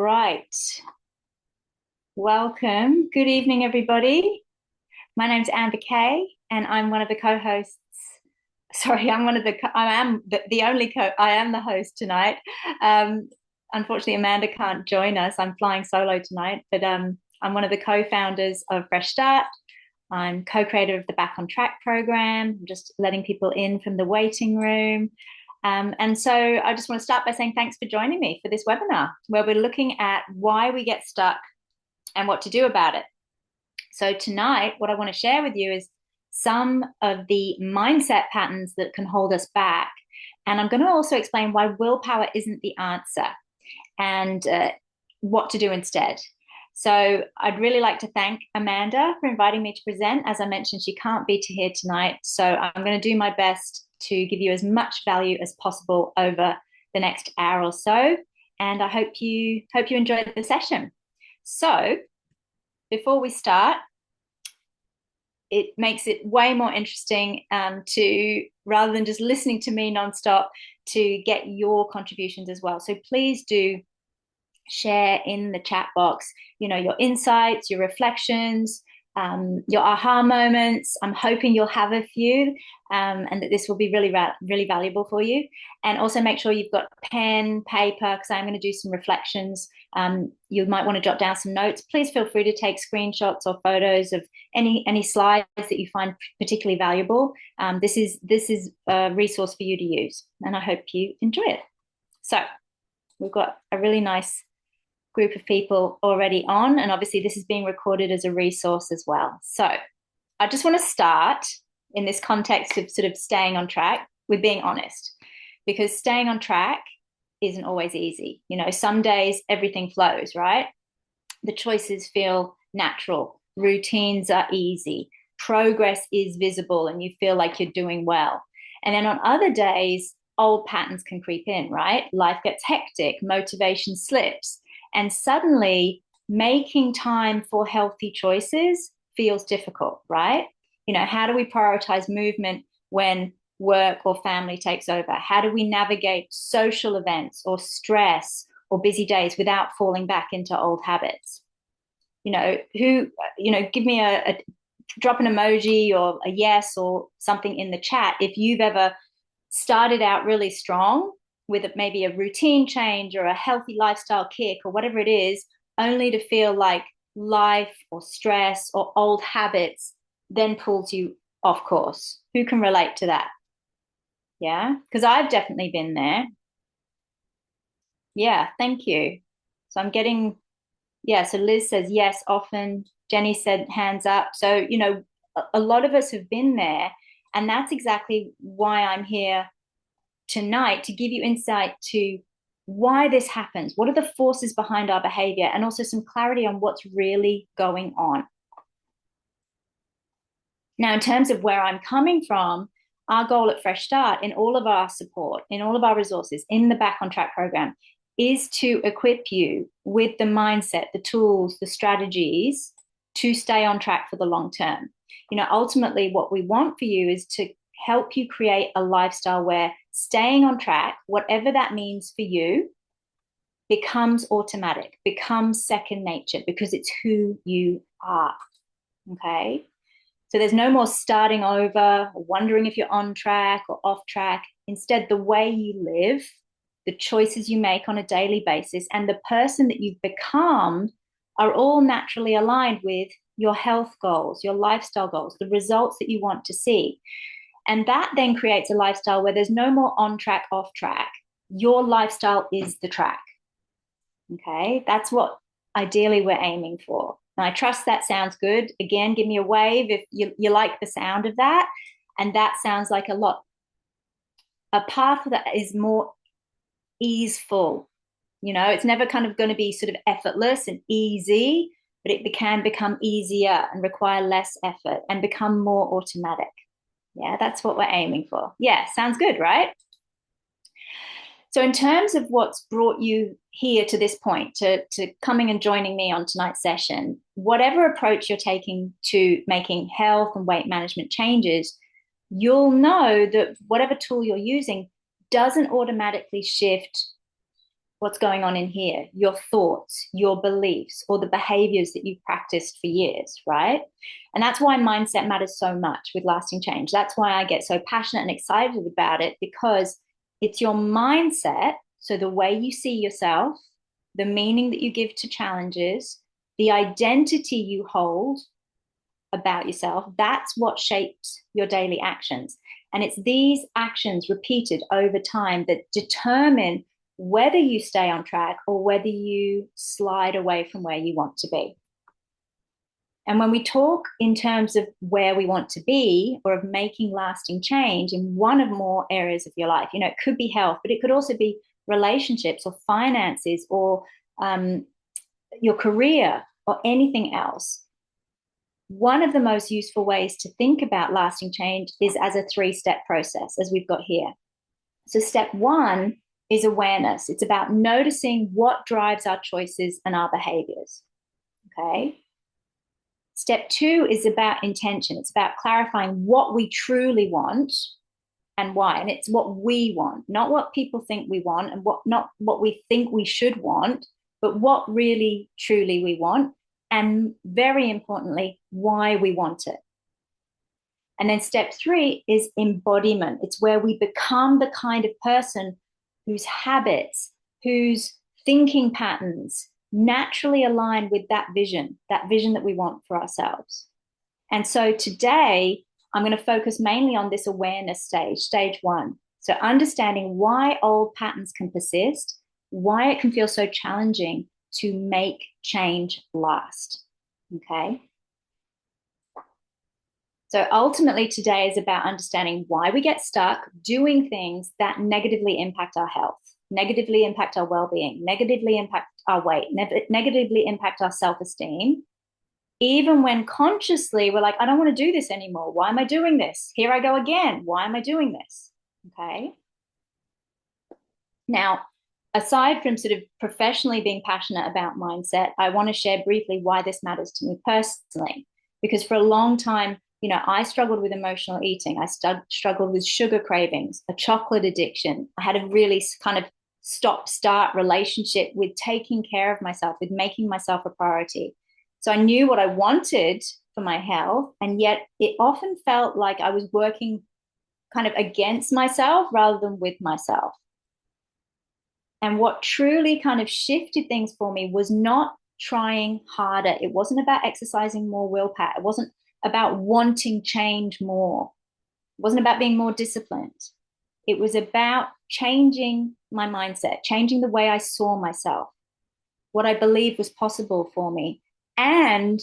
right. Welcome. Good evening, everybody. My name's Amber Kay, and I'm one of the co-hosts. Sorry, I'm one of the. I am the only co. I am the host tonight. Um, Unfortunately, Amanda can't join us. I'm flying solo tonight, but I'm one of the co-founders of Fresh Start. I'm co-creator of the Back on Track program. I'm just letting people in from the waiting room. And so I just want to start by saying thanks for joining me for this webinar, where we're looking at why we get stuck and what to do about it. So tonight, what I want to share with you is some of the mindset patterns that can hold us back. And I'm going to also explain why willpower isn't the answer and what to do instead. So I'd really like to thank Amanda for inviting me to present. As I mentioned, she can't be here tonight. So I'm going to do my best to give you as much value as possible over the next hour or so. And I hope you enjoyed the session. So before we start, it makes it way more interesting to, rather than just listening to me nonstop, to get your contributions as well. So please do share in the chat box, your insights, your reflections, your aha moments. I'm hoping you'll have a few, and that this will be really, really valuable for you. And also make sure you've got pen, paper, because I'm going to do some reflections. You might want to jot down some notes. Please feel free to take screenshots or photos of any slides that you find particularly valuable. This is a resource for you to use, and I hope you enjoy it. So we've got a really nice group of people already on, and obviously this is being recorded as a resource as well. So I just want to start in this context of sort of staying on track with being honest, because staying on track isn't always easy. Some days everything flows, right? The choices feel natural, routines are easy, progress is visible, and you feel like you're doing well. And then on other days, old patterns can creep in, right? Life gets hectic, motivation slips, and suddenly making time for healthy choices feels difficult, right? How do we prioritize movement when work or family takes over? How do we navigate social events or stress or busy days without falling back into old habits? Give me a drop an emoji or a yes or something in the chat if you've ever started out really strong with maybe a routine change or a healthy lifestyle kick or whatever it is, only to feel like life or stress or old habits then pulls you off course. Who can relate to that? Yeah, because I've definitely been there. Yeah, thank you. So I'm getting, yeah, so Liz says yes, often. Jenny said hands up. So, a lot of us have been there. And that's exactly why I'm here tonight, to give you insight to why this happens. What are the forces behind our behavior? And also some clarity on what's really going on. Now, in terms of where I'm coming from, our goal at Fresh Start, in all of our support, in all of our resources, in the Back on Track program, is to equip you with the mindset, the tools, the strategies to stay on track for the long term. Ultimately, what we want for you is to help you create a lifestyle where staying on track, whatever that means for you, becomes automatic, becomes second nature, because it's who you are. Okay? So there's no more starting over or wondering if you're on track or off track. Instead, the way you live, the choices you make on a daily basis, and the person that you've become are all naturally aligned with your health goals, your lifestyle goals, the results that you want to see. And that then creates a lifestyle where there's no more on track, off track. Your lifestyle is the track. Okay, that's what ideally we're aiming for. And I trust that sounds good. Again, give me a wave if you like the sound of that. And that sounds like a path that is more easeful. It's never kind of going to be sort of effortless and easy, but it can become easier and require less effort and become more automatic. Yeah, that's what we're aiming for. Yeah, sounds good, right? So in terms of what's brought you here to this point, to coming and joining me on tonight's session, whatever approach you're taking to making health and weight management changes, you'll know that whatever tool you're using doesn't automatically shift what's going on in here, your thoughts, your beliefs, or the behaviors that you've practiced for years, right? And that's why mindset matters so much with lasting change. That's why I get so passionate and excited about it, because it's your mindset. So the way you see yourself, the meaning that you give to challenges, the identity you hold about yourself, that's what shapes your daily actions. And it's these actions repeated over time that determine whether you stay on track or whether you slide away from where you want to be. And when we talk in terms of where we want to be or of making lasting change in one or more areas of your life, it could be health, but it could also be relationships or finances or your career or anything else. One of the most useful ways to think about lasting change is as a 3-step process, as we've got here. So step 1 is awareness. It's about noticing what drives our choices and our behaviors. Okay. Step 2 is about intention. It's about clarifying what we truly want and why. And it's what we want, not what people think we want, and not what we think we should want, but what really, truly we want. And very importantly, why we want it. And then step 3 is embodiment. It's where we become the kind of person whose habits, whose thinking patterns naturally align with that vision that we want for ourselves. And so today, I'm going to focus mainly on this awareness stage 1. So understanding why old patterns can persist, why it can feel so challenging to make change last. Okay. So ultimately today is about understanding why we get stuck doing things that negatively impact our health, negatively impact our well-being, negatively impact our weight, negatively impact our self-esteem. Even when consciously we're like, I don't want to do this anymore. Why am I doing this? Here I go again. Why am I doing this? Okay. Now, aside from sort of professionally being passionate about mindset, I want to share briefly why this matters to me personally. Because for a long time, I struggled with emotional eating. I struggled with sugar cravings, a chocolate addiction. I had a really kind of stop-start relationship with taking care of myself, with making myself a priority. So I knew what I wanted for my health, and yet it often felt like I was working kind of against myself rather than with myself. And what truly kind of shifted things for me was not trying harder. It wasn't about exercising more willpower. It wasn't about wanting change more. It wasn't about being more disciplined. It was about changing my mindset, changing the way I saw myself, what I believed was possible for me, and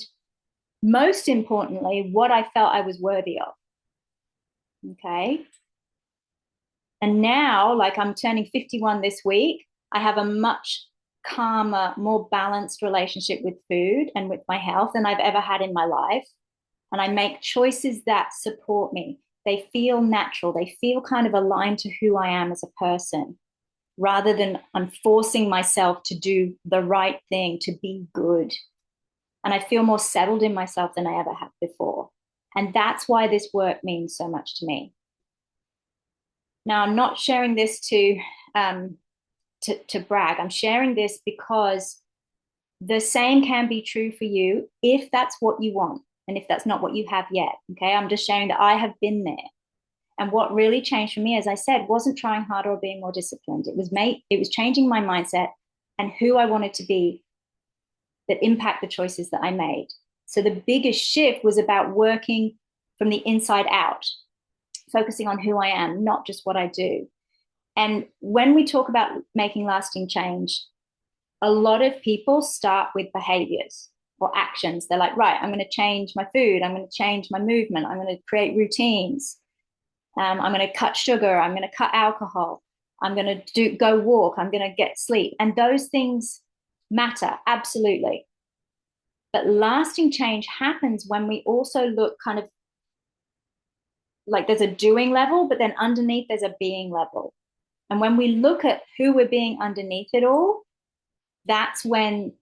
most importantly, what I felt I was worthy of. Okay. And now, like I'm turning 51 this week, I have a much calmer, more balanced relationship with food and with my health than I've ever had in my life. And I make choices that support me. They feel natural. They feel kind of aligned to who I am as a person, rather than I'm forcing myself to do the right thing, to be good. And I feel more settled in myself than I ever have before. And that's why this work means so much to me. Now, I'm not sharing this to brag. I'm sharing this because the same can be true for you if that's what you want and if that's not what you have yet. Okay, I'm just sharing that I have been there. And what really changed for me, as I said, wasn't trying harder or being more disciplined. It was changing my mindset and who I wanted to be that impact the choices that I made. So the biggest shift was about working from the inside out, focusing on who I am, not just what I do. And when we talk about making lasting change, a lot of people start with behaviors or actions. They're like, right, I'm going to change my food. I'm going to change my movement. I'm going to create routines. I'm going to cut sugar. I'm going to cut alcohol. I'm going to go walk. I'm going to get sleep. And those things matter, absolutely. But lasting change happens when we also look kind of like there's a doing level, but then underneath there's a being level. And when we look at who we're being underneath it all, that's when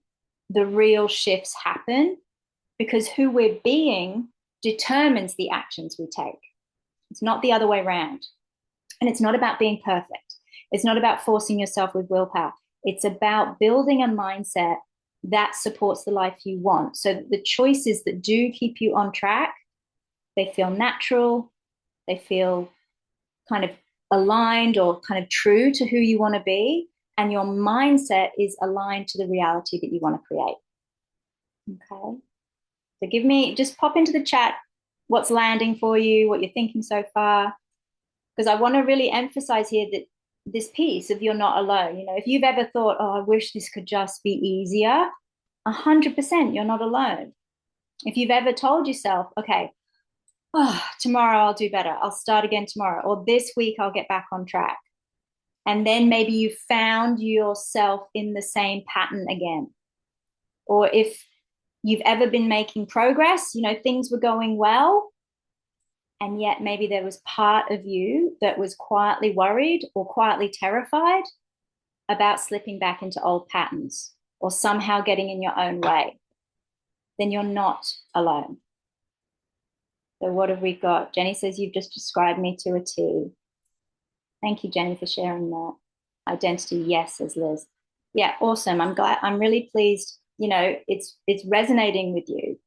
the real shifts happen, because who we're being determines the actions we take. It's not the other way around. And it's not about being perfect. It's not about forcing yourself with willpower. It's about building a mindset that supports the life you want. So the choices that do keep you on track, they feel natural, they feel kind of aligned or kind of true to who you want to be, and your mindset is aligned to the reality that you want to create. Okay. So just pop into the chat what's landing for you, what you're thinking so far, because I want to really emphasize here that this piece of you're not alone. If you've ever thought, oh, I wish this could just be easier, 100% you're not alone. If you've ever told yourself, okay, tomorrow I'll do better, I'll start again tomorrow, or this week I'll get back on track, and then maybe you found yourself in the same pattern again, or if you've ever been making progress, things were going well, and yet maybe there was part of you that was quietly worried or quietly terrified about slipping back into old patterns or somehow getting in your own way, then you're not alone. So what have we got? Jenny says, you've just described me to a T. Thank you, Jenny, for sharing that. Identity, yes, says Liz. Yeah, awesome. I'm really pleased, it's resonating with you.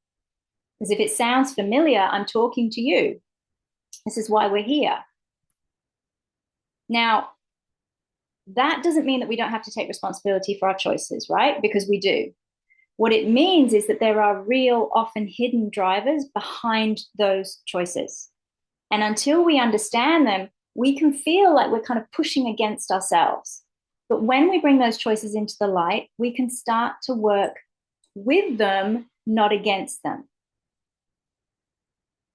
Because if it sounds familiar, I'm talking to you. This is why we're here. Now, that doesn't mean that we don't have to take responsibility for our choices, right? Because we do. What it means is that there are real, often hidden drivers behind those choices. And until we understand them, we can feel like we're kind of pushing against ourselves. But when we bring those choices into the light, we can start to work with them, not against them.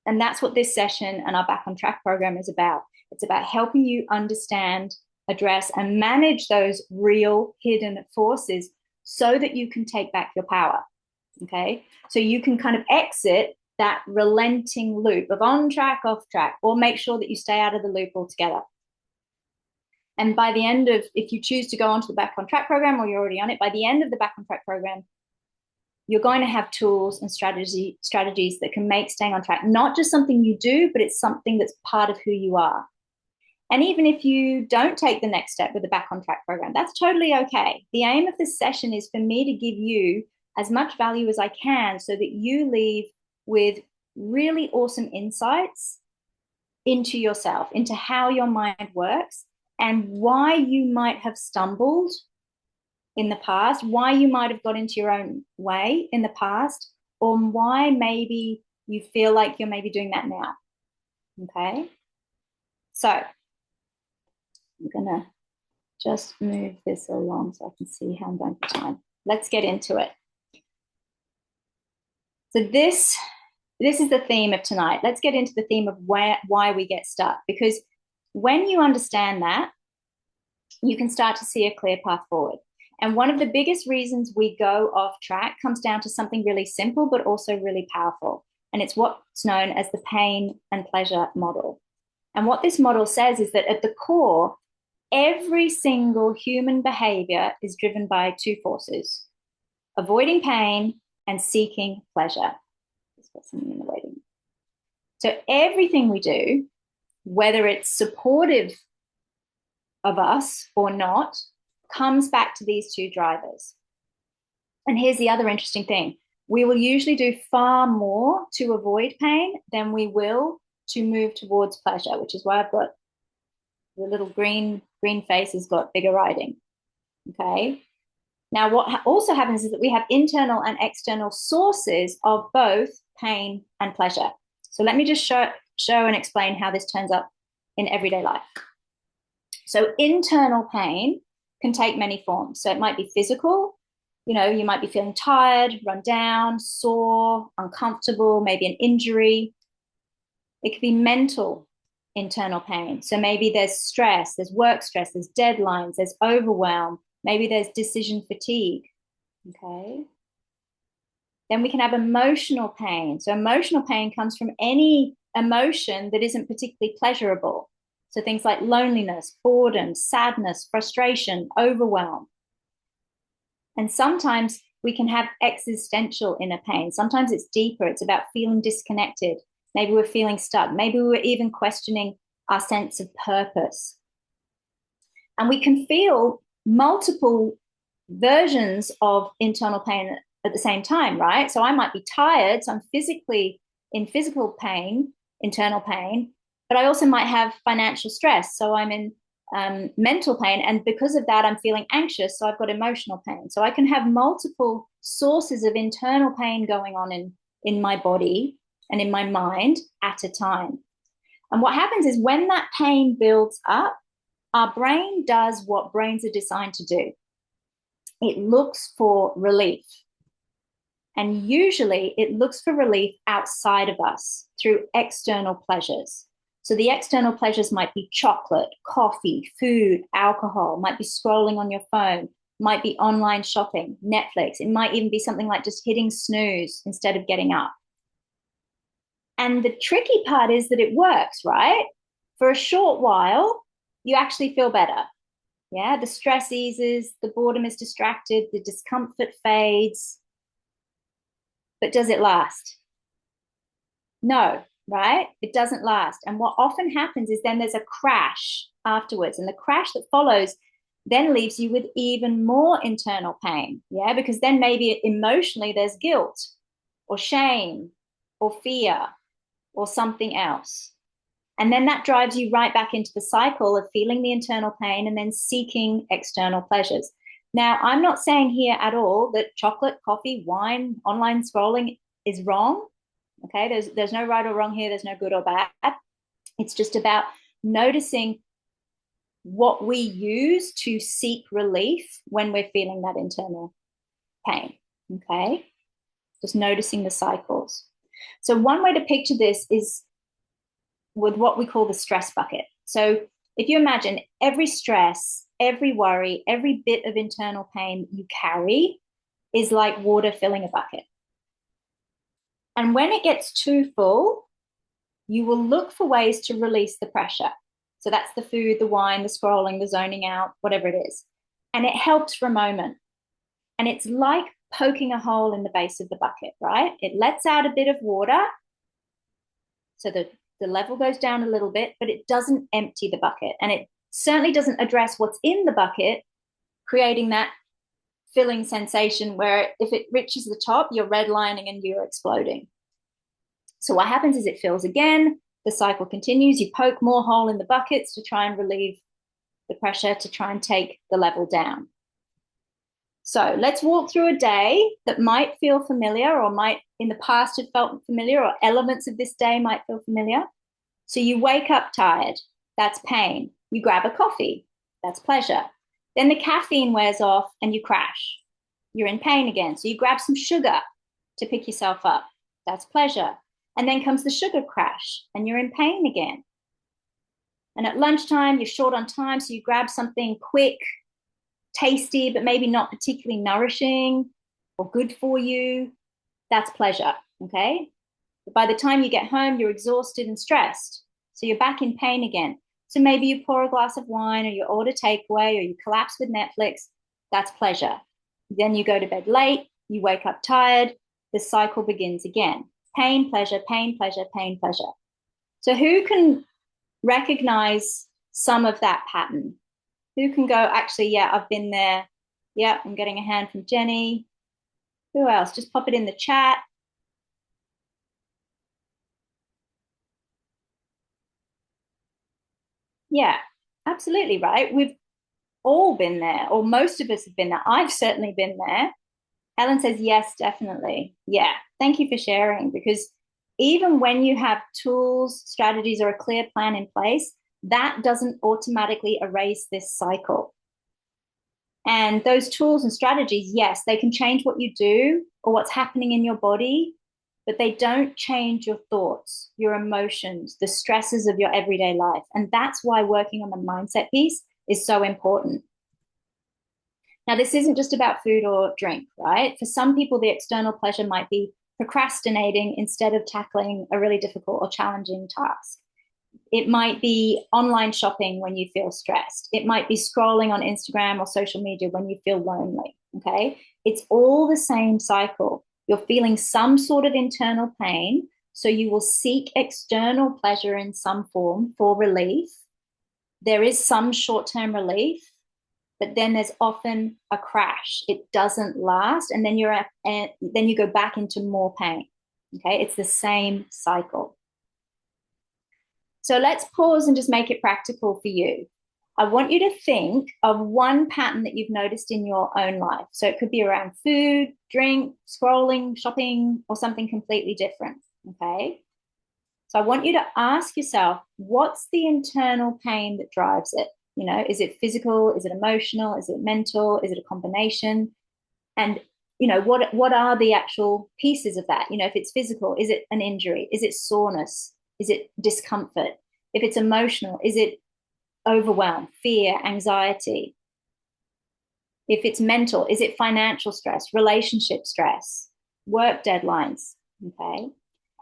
And that's what this session and our Back on Track program is about. It's about helping you understand, address, and manage those real hidden forces so that you can take back your power. Okay? So you can kind of exit that relenting loop of on track, off track, or make sure that you stay out of the loop altogether. And by the end of, if you choose to go onto the Back on Track program, or you're already on it, by the end of the Back on Track program, you're going to have tools and strategies that can make staying on track not just something you do, but it's something that's part of who you are. And even if you don't take the next step with the Back on Track program, that's totally okay. The aim of this session is for me to give you as much value as I can so that you leave with really awesome insights into yourself, into how your mind works, and why you might have stumbled in the past, why you might have got into your own way in the past, or why maybe you feel like you're maybe doing that now. Okay? So I'm gonna just move this along so I can see how I'm going for time. Let's get into it. So this is the theme of tonight. Let's get into the theme of why we get stuck, because when you understand that, you can start to see a clear path forward. And one of the biggest reasons we go off track comes down to something really simple, but also really powerful. And it's what's known as the pain and pleasure model. And what this model says is that at the core, every single human behavior is driven by two forces: avoiding pain and seeking pleasure. Let's put something in the waiting. So everything we do, whether it's supportive of us or not, comes back to these two drivers. And here's the other interesting thing. We will usually do far more to avoid pain than we will to move towards pleasure, which is why I've got the little green face has got bigger writing. Okay. Now, what also happens is that we have internal and external sources of both pain and pleasure. So let me just show and explain how this turns up in everyday life. So internal pain can take many forms. So it might be physical. You might be feeling tired, run down, sore, uncomfortable, maybe an injury. It could be mental internal pain. So maybe there's stress, there's work stress, there's deadlines, there's overwhelm, maybe there's decision fatigue. Okay. Then we can have emotional pain. So emotional pain comes from any emotion that isn't particularly pleasurable. So things like loneliness, boredom, sadness, frustration, overwhelm. And sometimes we can have existential inner pain. Sometimes it's deeper. It's about feeling disconnected. Maybe we're feeling stuck. Maybe we're even questioning our sense of purpose. And we can feel multiple versions of internal pain at the same time, right? So I might be tired, so I'm physically in physical pain, internal pain, but I also might have financial stress. So I'm in mental pain. And because of that, I'm feeling anxious. So I've got emotional pain. So I can have multiple sources of internal pain going on in my body and in my mind at a time. And what happens is when that pain builds up, our brain does what brains are designed to do. It looks for relief. And usually it looks for relief outside of us through external pleasures. So the external pleasures might be chocolate, coffee, food, alcohol, might be scrolling on your phone, might be online shopping, Netflix. It might even be something like just hitting snooze instead of getting up. And the tricky part is that it works, right? For a short while, you actually feel better. Yeah, the stress eases, the boredom is distracted, the discomfort fades. But does it last? No, right? It doesn't last. And what often happens is then there's a crash afterwards. And the crash that follows then leaves you with even more internal pain. Yeah, because then maybe emotionally there's guilt or shame or fear or something else. And then that drives you right back into the cycle of feeling the internal pain and then seeking external pleasures. Now, I'm not saying here at all that chocolate, coffee, wine, online scrolling is wrong. Okay, there's no right or wrong here. There's no good or bad. It's just about noticing what we use to seek relief when we're feeling that internal pain. Okay, just noticing the cycles. So one way to picture this is with what we call the stress bucket. So if you imagine every stress, every worry, every bit of internal pain you carry is like water filling a bucket. And when it gets too full, you will look for ways to release the pressure. So that's the food, the wine, the scrolling, the zoning out, whatever it is. And it helps for a moment. And it's like poking a hole in the base of the bucket, right? It lets out a bit of water. So the level goes down a little bit, but it doesn't empty the bucket. And it certainly doesn't address what's in the bucket, creating that filling sensation where if it reaches the top, you're redlining and you're exploding. So what happens is it fills again, the cycle continues, you poke more hole in the buckets to try and relieve the pressure, to try and take the level down. So let's walk through a day that might feel familiar or might in the past have felt familiar, or elements of this day might feel familiar. So you wake up tired, that's pain. You grab a coffee, that's pleasure. Then the caffeine wears off and you crash. You're in pain again. So you grab some sugar to pick yourself up, that's pleasure. And then comes the sugar crash and you're in pain again. And at lunchtime, you're short on time, so you grab something quick, tasty, but maybe not particularly nourishing or good for you. That's pleasure, okay? But by the time you get home, you're exhausted and stressed. So you're back in pain again. So maybe you pour a glass of wine or you order takeaway or you collapse with Netflix. That's pleasure. Then you go to bed late, you wake up tired, the cycle begins again. Pain, pleasure, pain, pleasure, pain, pleasure. So who can recognize some of that pattern? Who can go, actually, yeah, I've been there. Yeah, I'm getting a hand from Jenny. Who else? Just pop it in the chat. Yeah, absolutely right. We've all been there, or most of us have been there. I've certainly been there. Helen says, yes, definitely. Yeah, thank you for sharing, because even when you have tools, strategies, or a clear plan in place, that doesn't automatically erase this cycle. And those tools and strategies, yes, they can change what you do or what's happening in your body, but they don't change your thoughts, your emotions, the stresses of your everyday life. And that's why working on the mindset piece is so important. Now, this isn't just about food or drink, right? For some people, the external pleasure might be procrastinating instead of tackling a really difficult or challenging task. It might be online shopping when you feel stressed. It might be scrolling on Instagram or social media when you feel lonely, okay? It's all the same cycle. You're feeling some sort of internal pain, so you will seek external pleasure in some form for relief. There is some short-term relief, but then there's often a crash. It doesn't last, and then then you go back into more pain. Okay, it's the same cycle. So let's pause and just make it practical for you. I want you to think of one pattern that you've noticed in your own life. So it could be around food, drink, scrolling, shopping, or something completely different. Okay. So I want you to ask yourself, what's the internal pain that drives it? You know, is it physical? Is it emotional? Is it mental? Is it a combination? And you know, what are the actual pieces of that? You know, if it's physical, is it an injury? Is it soreness? Is it discomfort? If it's emotional, is it overwhelm, fear, anxiety? If it's mental, is it financial stress, relationship stress, work deadlines? Okay.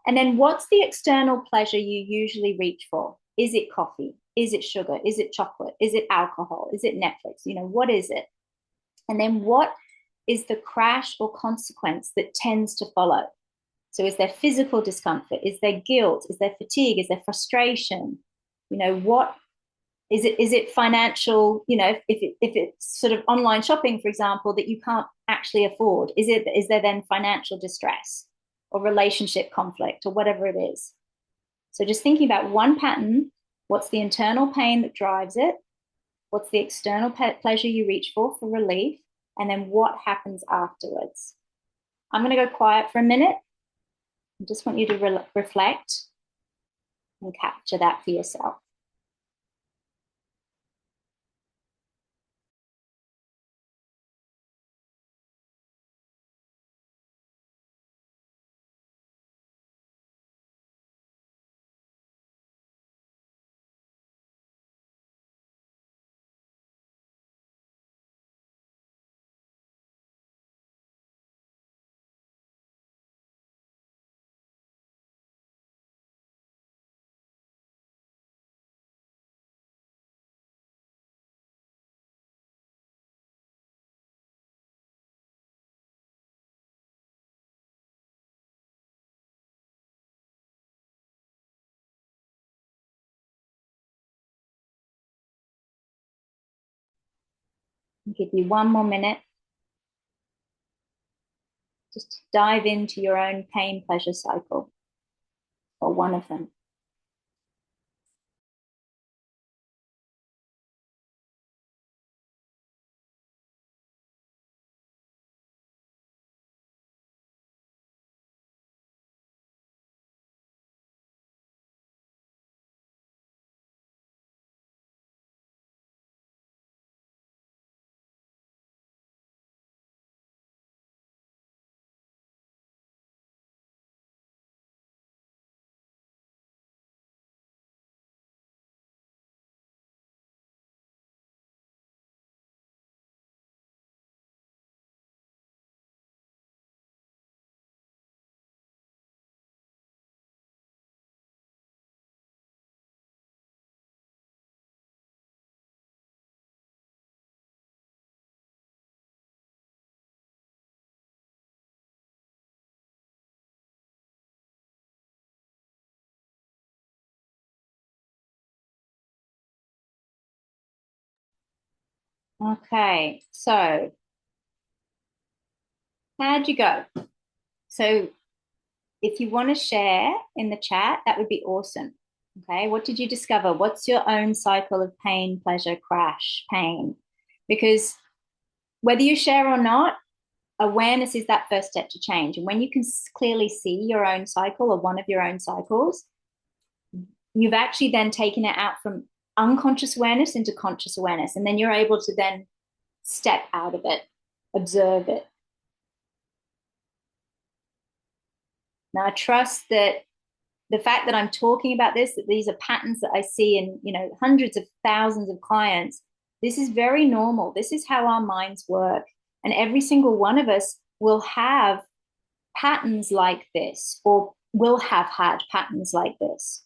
And then what's the external pleasure you usually reach for? Is it coffee? Is it sugar? Is it chocolate? Is it alcohol? Is it Netflix? You know, what is it? And then what is the crash or consequence that tends to follow? So is there physical discomfort? Is there guilt? Is there fatigue? Is there frustration? You know, what is it? Is it financial? You know, if it's sort of online shopping, for example, that you can't actually afford, is there then financial distress or relationship conflict or whatever it is? So just thinking about one pattern, what's the internal pain that drives it? What's the external pleasure you reach for relief? And then what happens afterwards? I'm going to go quiet for a minute. I just want you to reflect and capture that for yourself. I'll give you one more minute. Just dive into your own pain pleasure cycle or one of them. Okay, so how'd you go? So if you want to share in the chat, that would be awesome. Okay, what did you discover? What's your own cycle of pain, pleasure, crash, pain? Because whether you share or not, awareness is that first step to change. And when you can clearly see your own cycle or one of your own cycles, you've actually then taken it out from unconscious awareness into conscious awareness. And then you're able to then step out of it, observe it. Now, I trust that the fact that I'm talking about this, that these are patterns that I see in, you know, hundreds of thousands of clients, this is very normal. This is how our minds work. And every single one of us will have patterns like this or will have had patterns like this.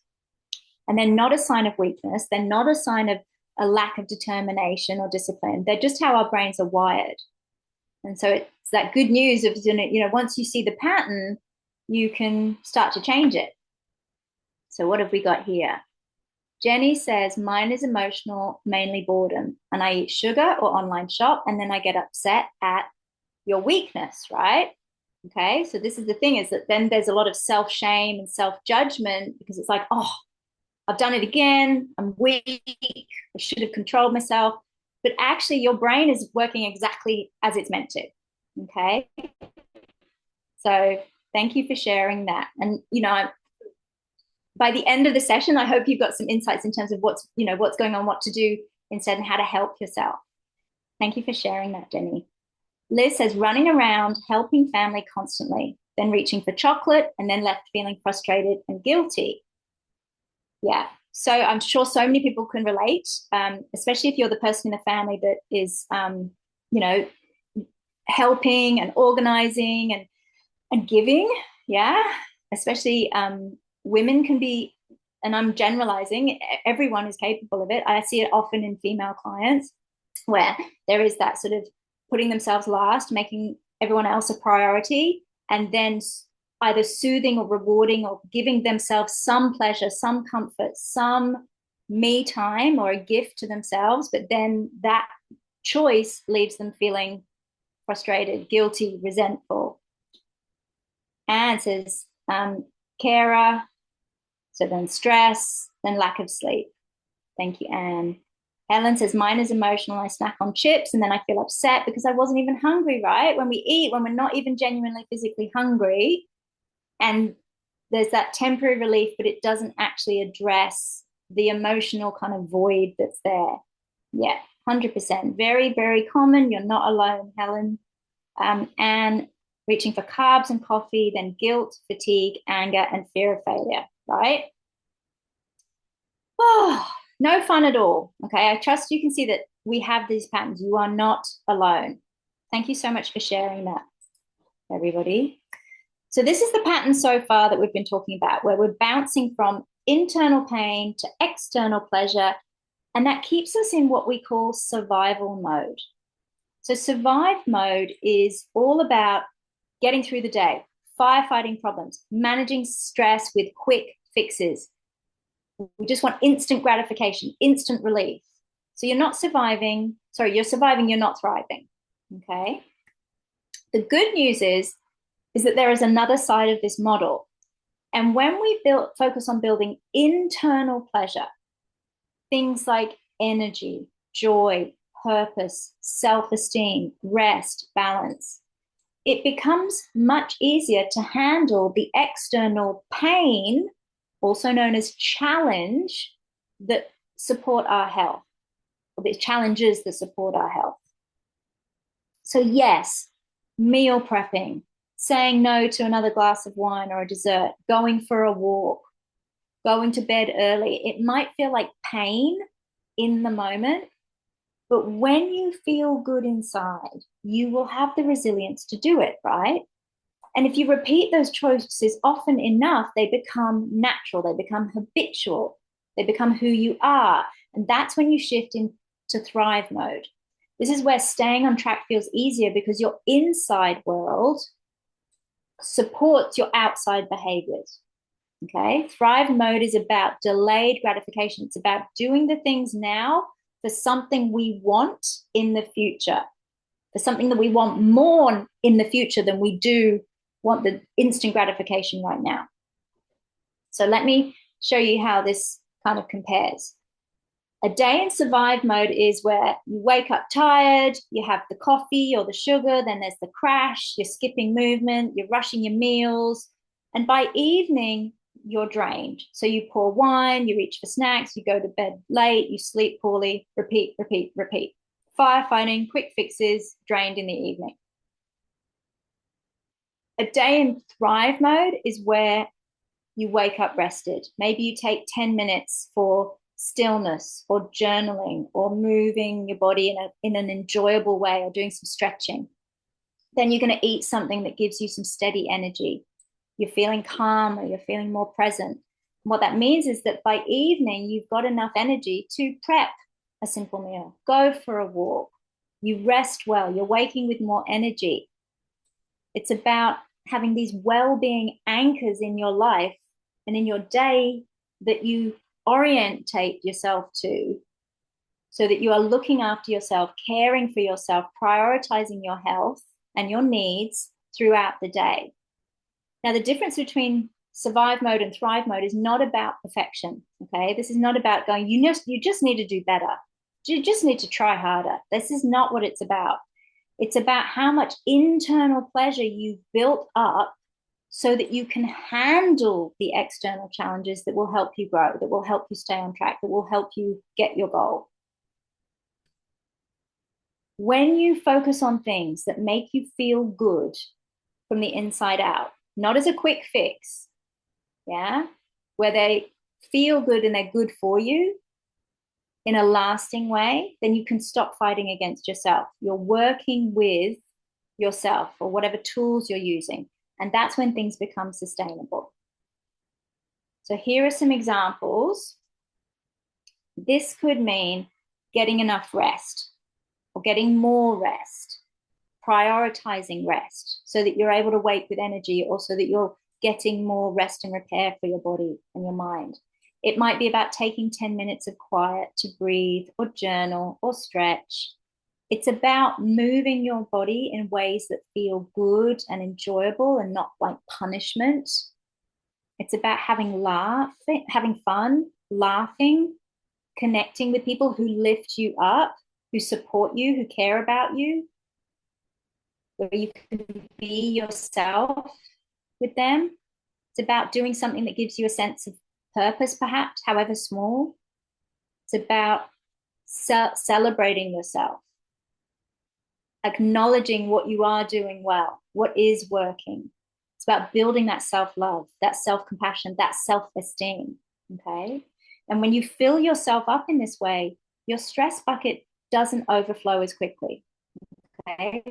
And they're not a sign of weakness. They're not a sign of a lack of determination or discipline. They're just how our brains are wired. And so it's that good news of, you know, once you see the pattern, you can start to change it. So what have we got here? Jenny says, mine is emotional, mainly boredom. And I eat sugar or online shop, and then I get upset at your weakness, right? Okay. So this is the thing is that then there's a lot of self-shame and self-judgment because it's like, oh, I've done it again. I'm weak. I should have controlled myself. But actually, your brain is working exactly as it's meant to. Okay. So thank you for sharing that. And, by the end of the session, I hope you've got some insights in terms of what's going on, what to do instead, and how to help yourself. Thank you for sharing that, Jenny. Liz says running around, helping family constantly, then reaching for chocolate, and then left feeling frustrated and guilty. Yeah. So I'm sure so many people can relate, especially if you're the person in the family that is, you know, helping and organizing and giving. Yeah. Especially women can be, and I'm generalizing, everyone is capable of it. I see it often in female clients where there is that sort of putting themselves last, making everyone else a priority, and then either soothing or rewarding or giving themselves some pleasure, some comfort, some me time or a gift to themselves. But then that choice leaves them feeling frustrated, guilty, resentful. And says, carer, so then stress, then lack of sleep. Thank you, Anne. Helen says, mine is emotional. I snack on chips and then I feel upset because I wasn't even hungry, right? When we eat, when we're not even genuinely physically hungry, and there's that temporary relief, but it doesn't actually address the emotional kind of void that's there. Yeah, 100%. Very, very common. You're not alone, Helen. And reaching for carbs and coffee, then guilt, fatigue, anger, and fear of failure, right? Oh, no fun at all. Okay. I trust you can see that we have these patterns. You are not alone. Thank you so much for sharing that, everybody. So, this is the pattern so far that we've been talking about, where we're bouncing from internal pain to external pleasure. And that keeps us in what we call survival mode. So, survive mode is all about getting through the day, firefighting problems, managing stress with quick fixes. We just want instant gratification, instant relief. So you're not surviving. Sorry, you're surviving, you're not thriving. Okay. The good news is that there is another side of this model. And when we focus on building internal pleasure, things like energy, joy, purpose, self-esteem, rest, balance, it becomes much easier to handle the external pain, also known as challenge, that support our health, or the challenges that support our health. So yes, meal prepping, saying no to another glass of wine or a dessert, going for a walk, going to bed early. It might feel like pain in the moment, but when you feel good inside, you will have the resilience to do it, right? And if you repeat those choices often enough, they become natural, they become habitual, they become who you are. And that's when you shift into thrive mode. This is where staying on track feels easier because your inside world supports your outside behaviors. Okay. Thrive mode is about delayed gratification. It's about doing the things now for something we want in the future, for something that we want more in the future than we do want the instant gratification right now. So let me show you how this kind of compares. A day in survive mode is where you wake up tired, you have the coffee or the sugar, then there's the crash, you're skipping movement, you're rushing your meals, and by evening, you're drained. So you pour wine, you reach for snacks, you go to bed late, you sleep poorly, repeat, repeat, repeat. Firefighting, quick fixes, drained in the evening. A day in thrive mode is where you wake up rested. Maybe you take 10 minutes for stillness or journaling or moving your body in an enjoyable way or doing some stretching. Then you're going to eat something that gives you some steady energy. You're feeling calm or you're feeling more present. And what that means is that by evening, you've got enough energy to prep a simple meal, go for a walk. You rest well, you're waking with more energy. It's about having these well-being anchors in your life and in your day that you orientate yourself to, so that you are looking after yourself, caring for yourself, prioritizing your health and your needs throughout the day. Now, the difference between survive mode and thrive mode is not about perfection. Okay, this is not about going, you just need to do better. You just need to try harder. This is not what it's about. It's about how much internal pleasure you've built up so that you can handle the external challenges that will help you grow, that will help you stay on track, that will help you get your goal. When you focus on things that make you feel good from the inside out, not as a quick fix, yeah, where they feel good and they're good for you in a lasting way, then you can stop fighting against yourself. You're working with yourself or whatever tools you're using. And that's when things become sustainable. So here are some examples. This could mean getting enough rest or getting more rest, prioritizing rest so that you're able to wake with energy, or so that you're getting more rest and repair for your body and your mind. It might be about taking 10 minutes of quiet to breathe or journal or stretch. It's about moving your body in ways that feel good and enjoyable and not like punishment. It's about having fun, laughing, connecting with people who lift you up, who support you, who care about you, where you can be yourself with them. It's about doing something that gives you a sense of purpose, perhaps, however small. It's about celebrating yourself, acknowledging what you are doing well, what is working. It's about building that self-love, that self-compassion, that self-esteem, okay? And when you fill yourself up in this way, your stress bucket doesn't overflow as quickly, okay?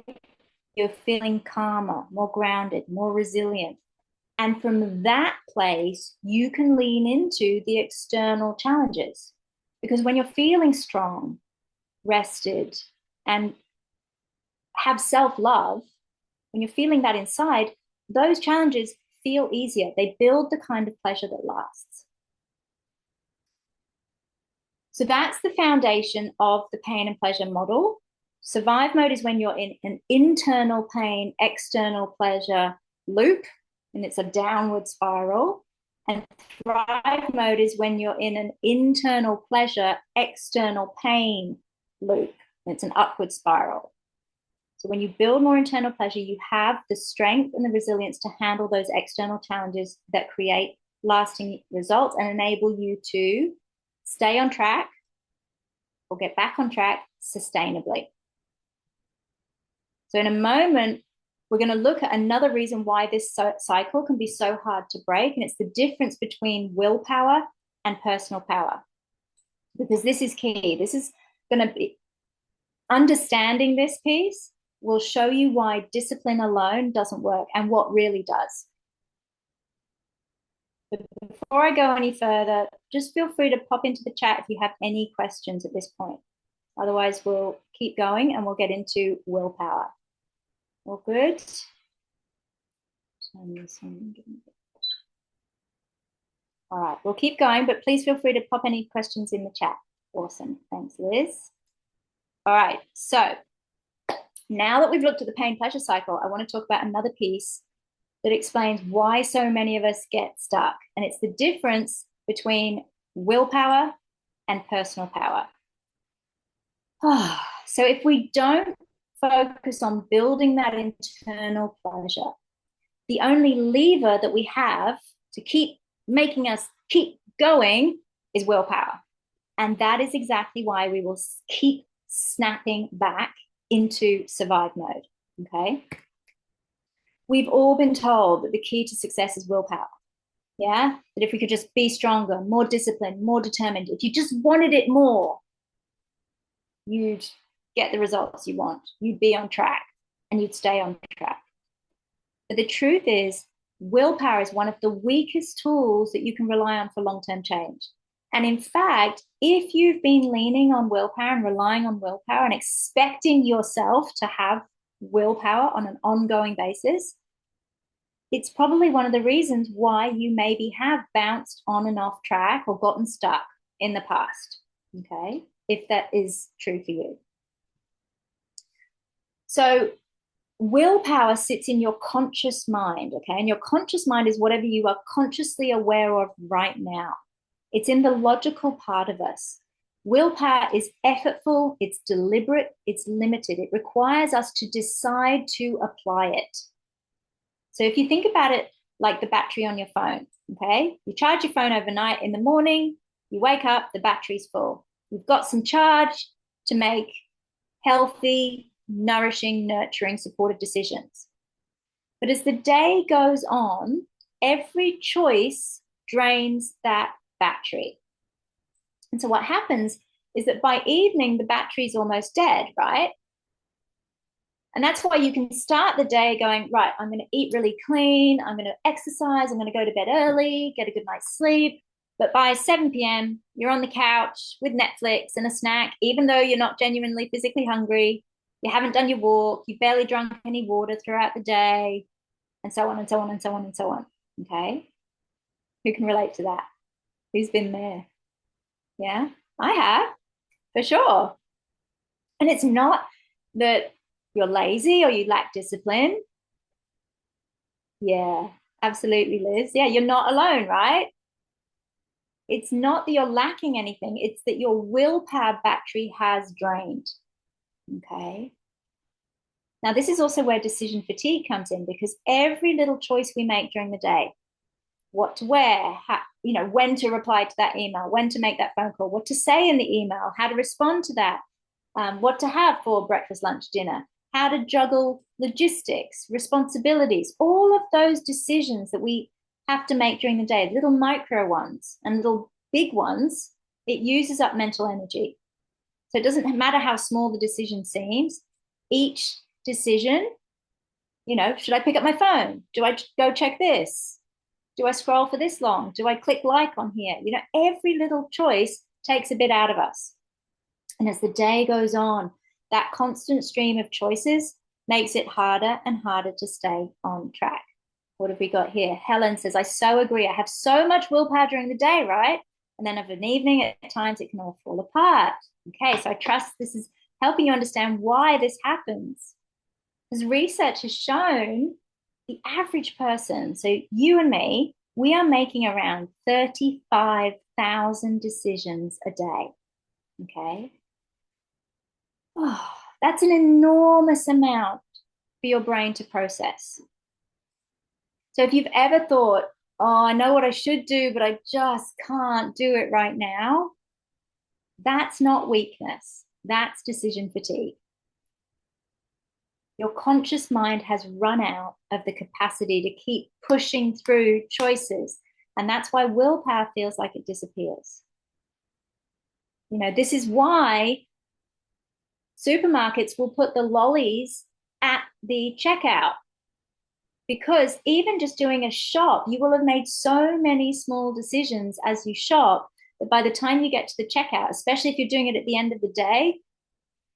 You're feeling calmer, more grounded, more resilient. And from that place, you can lean into the external challenges. Because when you're feeling strong, rested, and have self-love, when you're feeling that inside, those challenges feel easier. They build the kind of pleasure that lasts. So that's the foundation of the pain and pleasure model. Survive mode is when you're in an internal pain, external pleasure loop, and it's a downward spiral. And thrive mode is when you're in an internal pleasure, external pain loop, and it's an upward spiral. So when you build more internal pleasure, you have the strength and the resilience to handle those external challenges that create lasting results and enable you to stay on track or get back on track sustainably. So in a moment, we're going to look at another reason why this cycle can be so hard to break, and it's the difference between willpower and personal power. Because this is key. This is going to be understanding this piece will show you why discipline alone doesn't work and what really does. But before I go any further, just feel free to pop into the chat if you have any questions at this point. Otherwise, we'll keep going and we'll get into willpower. All good? All right, we'll keep going, but please feel free to pop any questions in the chat. Awesome. Thanks, Liz. All right, so now that we've looked at the pain pleasure cycle, I want to talk about another piece that explains why so many of us get stuck. And it's the difference between willpower and personal power. So if we don't focus on building that internal pleasure, the only lever that we have to keep making us keep going is willpower. And that is exactly why we will keep snapping back into survive mode, okay? We've all been told that the key to success is willpower, yeah? That if we could just be stronger, more disciplined, more determined, if you just wanted it more, you'd get the results you want, you'd be on track, and you'd stay on track. But the truth is, willpower is one of the weakest tools that you can rely on for long-term change. And in fact, if you've been leaning on willpower and relying on willpower and expecting yourself to have willpower on an ongoing basis, it's probably one of the reasons why you maybe have bounced on and off track or gotten stuck in the past. Okay, if that is true for you. So, willpower sits in your conscious mind. Okay, and your conscious mind is whatever you are consciously aware of right now. It's in the logical part of us. Willpower is effortful, it's deliberate, it's limited. It requires us to decide to apply it. So if you think about it like the battery on your phone, okay, you charge your phone overnight. In the morning, you wake up, the battery's full. You've got some charge to make healthy, nourishing, nurturing, supportive decisions. But as the day goes on, every choice drains that battery. And so what happens is that by evening, the battery's almost dead, right? And that's why you can start the day going, right, I'm going to eat really clean, I'm going to exercise, I'm going to go to bed early, get a good night's sleep. But by 7 p.m., you're on the couch with Netflix and a snack, even though you're not genuinely physically hungry, you haven't done your walk, you've barely drunk any water throughout the day, and so on and so on and so on and so on. Okay? Who can relate to that? Who's been there? Yeah, I have, for sure. And it's not that you're lazy or you lack discipline. Yeah, absolutely, Liz. Yeah, you're not alone, right? It's not that you're lacking anything, it's that your willpower battery has drained. Okay. Now, this is also where decision fatigue comes in because every little choice we make during the day, what to wear, how, when to reply to that email, when to make that phone call, what to say in the email, how to respond to that, what to have for breakfast, lunch, dinner, how to juggle logistics, responsibilities, all of those decisions that we have to make during the day, little micro ones and little big ones, it uses up mental energy. So it doesn't matter how small the decision seems, each decision, should I pick up my phone? Do I go check this? Do I scroll for this long? Do I click like on here? Every little choice takes a bit out of us. And as the day goes on, that constant stream of choices makes it harder and harder to stay on track. What have we got here? Helen says, I so agree. I have so much willpower during the day, right? And then of an evening, at times, it can all fall apart. Okay, so I trust this is helping you understand why this happens. Because research has shown the average person, so you and me, we are making around 35,000 decisions a day. Okay. Oh, that's an enormous amount for your brain to process. So if you've ever thought, oh, I know what I should do, but I just can't do it right now, that's not weakness. That's decision fatigue. Your conscious mind has run out of the capacity to keep pushing through choices. And that's why willpower feels like it disappears. This is why supermarkets will put the lollies at the checkout. Because even just doing a shop, you will have made so many small decisions as you shop that by the time you get to the checkout, especially if you're doing it at the end of the day,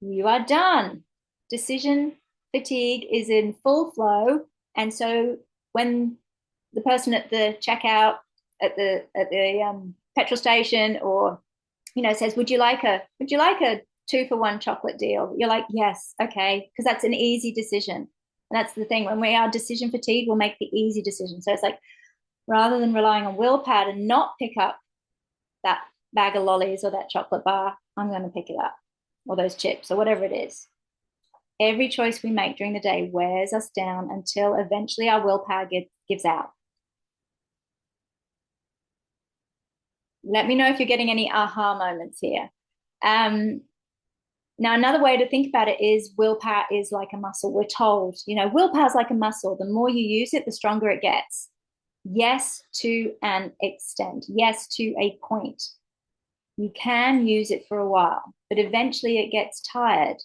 you are done. Decision fatigue is in full flow. And so when the person at the checkout at the petrol station or says, would you like a 2-for-1 chocolate deal? You're like, yes, okay, because that's an easy decision. And that's the thing, when we are decision fatigued, we'll make the easy decision. So it's like, rather than relying on willpower to not pick up that bag of lollies or that chocolate bar, I'm going to pick it up, or those chips or whatever it is. Every choice we make during the day wears us down until eventually our willpower gives out. Let me know if you're getting any aha moments here. Now, another way to think about it is willpower is like a muscle. We're told, willpower is like a muscle. The more you use it, the stronger it gets. Yes, to an extent. Yes, to a point. You can use it for a while, but eventually it gets tired.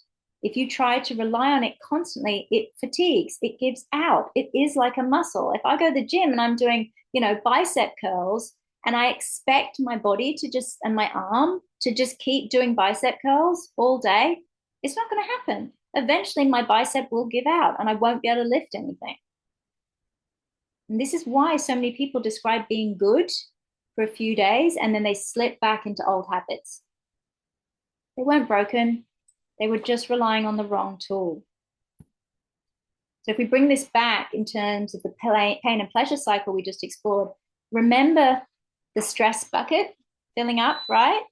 If you try to rely on it constantly, it fatigues, it gives out. It is like a muscle. If I go to the gym and I'm doing, bicep curls, and I expect my body and my arm to just keep doing bicep curls all day, it's not going to happen. Eventually, my bicep will give out and I won't be able to lift anything. And this is why so many people describe being good for a few days and then they slip back into old habits. They weren't broken, they were just relying on the wrong tool. So if we bring this back in terms of the pain and pleasure cycle we just explored, remember the stress bucket filling up, right?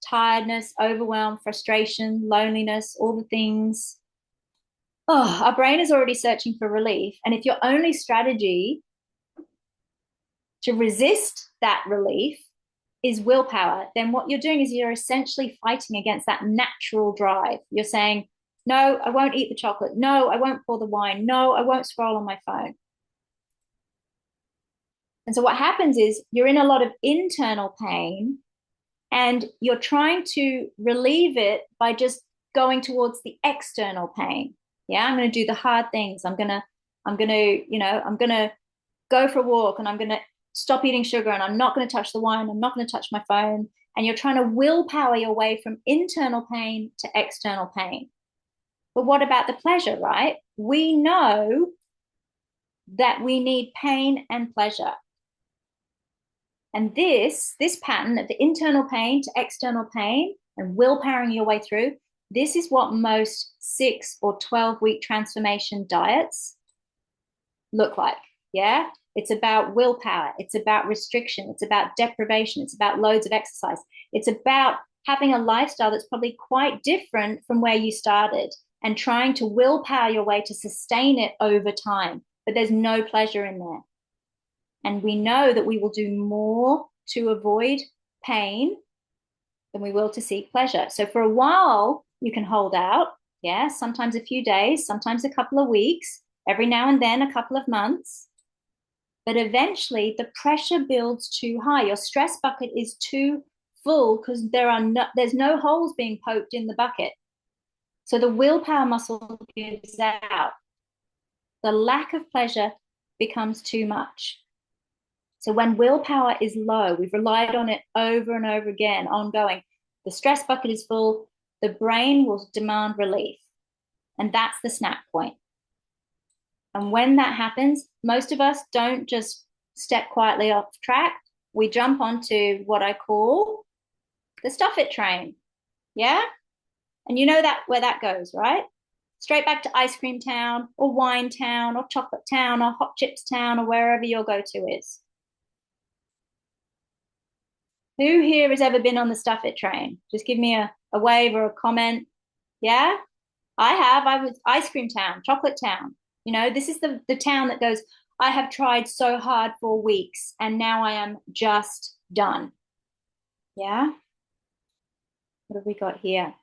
Tiredness, overwhelm, frustration, loneliness, all the things. Oh, our brain is already searching for relief. And if your only strategy to resist that relief is willpower, then what you're doing is you're essentially fighting against that natural drive. You're saying, no, I won't eat the chocolate. No, I won't pour the wine. No, I won't scroll on my phone. And so what happens is you're in a lot of internal pain and you're trying to relieve it by just going towards the external pain. Yeah, I'm going to do the hard things. I'm going to go for a walk and I'm going to stop eating sugar and I'm not going to touch the wine. I'm not going to touch my phone. And you're trying to willpower your way from internal pain to external pain. But what about the pleasure, right? We know that we need pain and pleasure. And this pattern of the internal pain to external pain and willpowering your way through, this is what most 6 or 12-week transformation diets look like. Yeah. It's about willpower. It's about restriction. It's about deprivation. It's about loads of exercise. It's about having a lifestyle that's probably quite different from where you started and trying to willpower your way to sustain it over time. But there's no pleasure in there. And we know that we will do more to avoid pain than we will to seek pleasure. So for a while, you can hold out. Yeah, sometimes a few days, sometimes a couple of weeks, every now and then a couple of months. But eventually the pressure builds too high. Your stress bucket is too full because there's no holes being poked in the bucket. So the willpower muscle gives out. The lack of pleasure becomes too much. So when willpower is low, we've relied on it over and over again, ongoing. The stress bucket is full, the brain will demand relief. And that's the snap point. And when that happens, most of us don't just step quietly off track. We jump onto what I call the stuff it train. Yeah? And you know that where that goes, right? Straight back to ice cream town or wine town or chocolate town or hot chips town or wherever your go-to is. Who here has ever been on the stuff it train? Just give me a wave or a comment. Yeah? I have. I was ice cream town, chocolate town. You know, this is the town that goes, I have tried so hard for weeks and now I am just done. Yeah? What have we got here?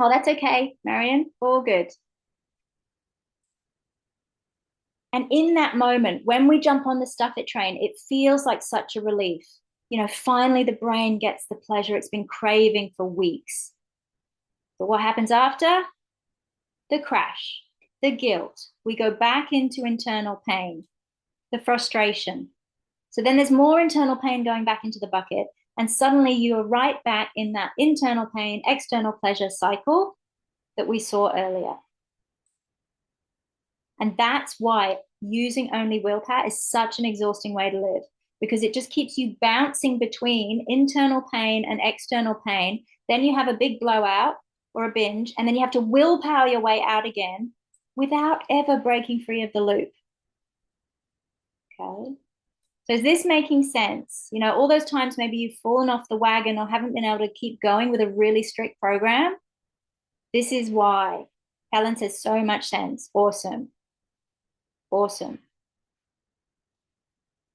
Oh, that's okay, Marion. All good. And in that moment, when we jump on the stuff it train, it feels like such a relief. You know, finally the brain gets the pleasure it's been craving for weeks. But what happens after? The crash, the guilt. We go back into internal pain, the frustration. So then there's more internal pain going back into the bucket. And suddenly you are right back in that internal pain, external pleasure cycle that we saw earlier. And that's why using only willpower is such an exhausting way to live, because it just keeps you bouncing between internal pain and external pain. Then you have a big blowout or a binge, and then you have to willpower your way out again without ever breaking free of the loop. Okay. So is this making sense? You know, all those times maybe you've fallen off the wagon or haven't been able to keep going with a really strict program. This is why. Helen says so much sense. Awesome. Awesome.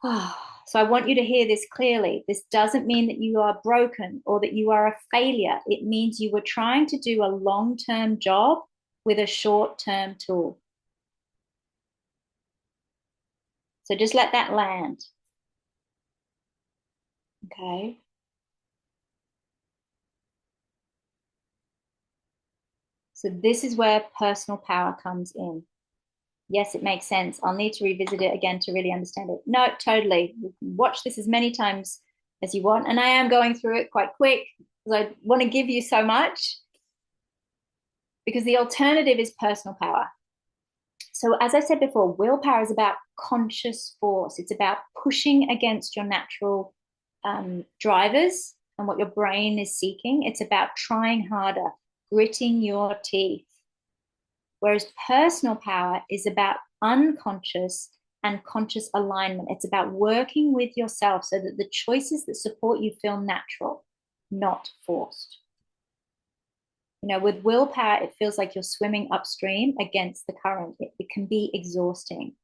So I want you to hear this clearly. This doesn't mean that you are broken or that you are a failure. It means you were trying to do a long-term job with a short-term tool. So just let that land. Okay. So this is where personal power comes in. Yes, it makes sense. I'll need to revisit it again to really understand it. No, totally. You can watch this as many times as you want. And I am going through it quite quick because I want to give you so much. Because the alternative is personal power. So as I said before, willpower is about conscious force. It's about pushing against your natural drivers and what your brain is seeking. It's about trying harder, gritting your teeth. Whereas personal power is about unconscious and conscious alignment. It's about working with yourself so that the choices that support you feel natural, not forced. You know, with willpower, it feels like you're swimming upstream against the current. It can be exhausting.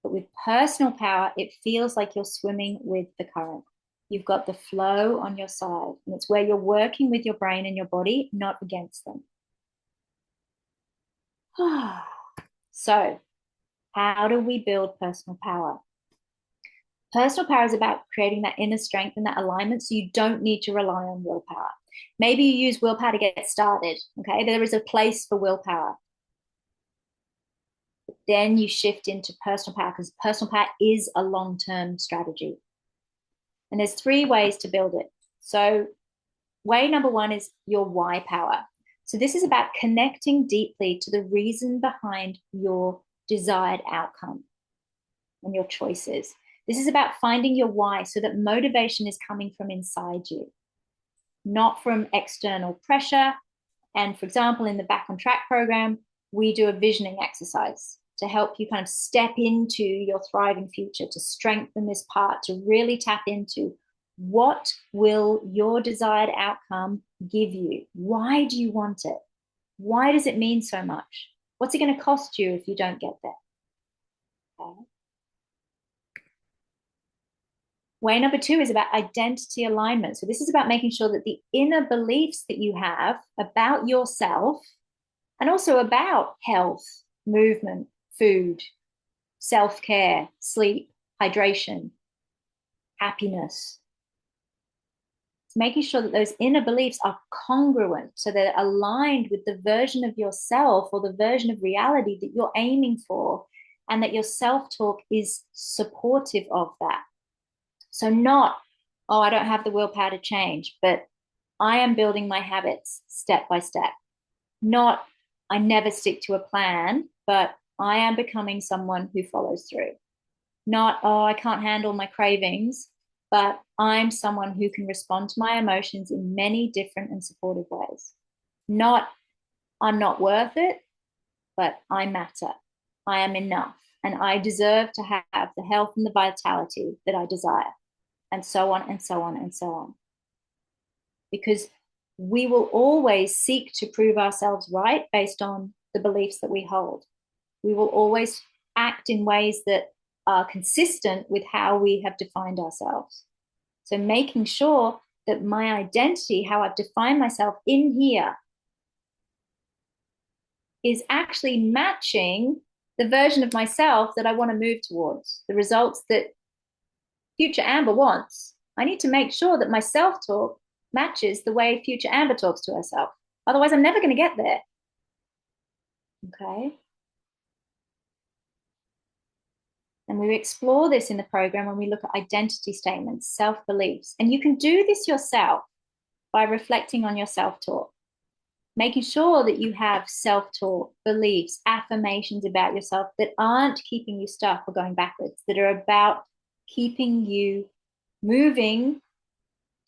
But with personal power, it feels like you're swimming with the current. You've got the flow on your side, and it's where you're working with your brain and your body, not against them. So, how do we build personal power? Personal power is about creating that inner strength and that alignment so you don't need to rely on willpower. Maybe you use willpower to get started, okay? There is a place for willpower. But then you shift into personal power because personal power is a long-term strategy. And there's 3 ways to build it. So way number 1 is your why power. So this is about connecting deeply to the reason behind your desired outcome and your choices. This is about finding your why so that motivation is coming from inside you, not from external pressure. And for example, in the Back on Track program, we do a visioning exercise to help you kind of step into your thriving future, to strengthen this part, to really tap into what will your desired outcome give you? Why do you want it? Why does it mean so much? What's it going to cost you if you don't get there? Okay. Way number 2 is about identity alignment. So this is about making sure that the inner beliefs that you have about yourself and also about health, movement, food, self-care, sleep, hydration, happiness. It's making sure that those inner beliefs are congruent, so they're aligned with the version of yourself or the version of reality that you're aiming for, and that your self-talk is supportive of that. So not, oh, I don't have the willpower to change, but I am building my habits step by step. Not, I never stick to a plan, but I am becoming someone who follows through. Not, oh, I can't handle my cravings, but I'm someone who can respond to my emotions in many different and supportive ways. Not, I'm not worth it, but I matter. I am enough, and I deserve to have the health and the vitality that I desire, and so on and so on and so on. Because we will always seek to prove ourselves right based on the beliefs that we hold. We will always act in ways that are consistent with how we have defined ourselves. So making sure that my identity, how I've defined myself in here, is actually matching the version of myself that I want to move towards, the results that future Amber wants. I need to make sure that my self-talk matches the way future Amber talks to herself. Otherwise, I'm never going to get there. Okay. And we explore this in the program when we look at identity statements, self-beliefs. And you can do this yourself by reflecting on your self-talk, making sure that you have self-talk, beliefs, affirmations about yourself that aren't keeping you stuck or going backwards, that are about keeping you moving